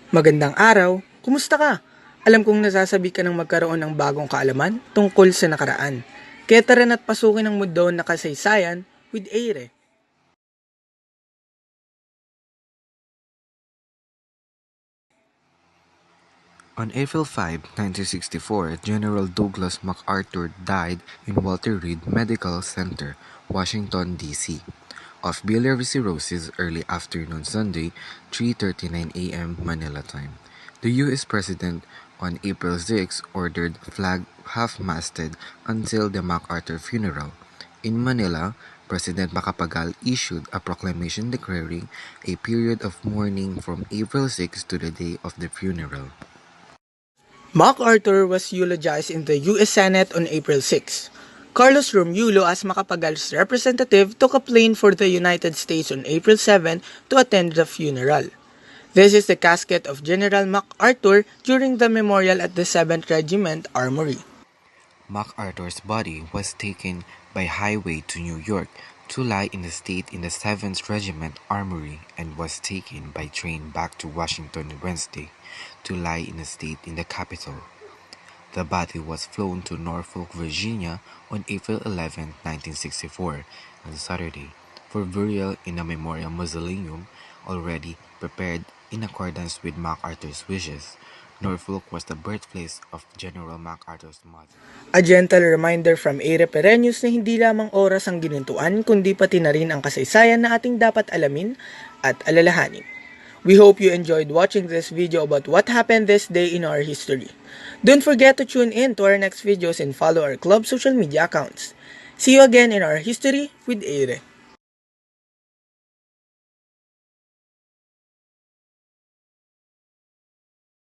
Magandang araw, kumusta ka? Alam kong nasasabi ka ng magkaroon ng bagong kaalaman tungkol sa nakaraan. Kaya tara na't pasukin ang mundo na kasaysayan with Aire. On April 5, 1964, General Douglas MacArthur died in Walter Reed Medical Center, Washington, D.C. of biliary cirrhosis early afternoon Sunday, 3:39 a.m. Manila time. The U.S. President on April 6 ordered flag half-masted until the MacArthur funeral. In Manila, President Macapagal issued a proclamation declaring a period of mourning from April 6 to the day of the funeral. MacArthur was eulogized in the U.S. Senate on April 6. Carlos Romulo as Macapagal's representative took a plane for the United States on April 7 to attend the funeral. This is the casket of General MacArthur during the memorial at the 7th Regiment Armory. MacArthur's body was taken by highway to New York to lie in the state in the 7th Regiment Armory and was taken by train back to Washington Wednesday to lie in the state in the capital. The body was flown to Norfolk, Virginia on April 11, 1964, on Saturday, for burial in a memorial mausoleum already prepared in accordance with MacArthur's wishes. Norfolk was the birthplace of General MacArthur's mother. A gentle reminder from Aire Perennius na hindi lamang oras ang ginintuan kundi pati na rin ang kasaysayan na ating dapat alamin at alalahanin. We hope you enjoyed watching this video about what happened this day in our history. Don't forget to tune in to our next videos and follow our club social media accounts. See you again in our history with Aire.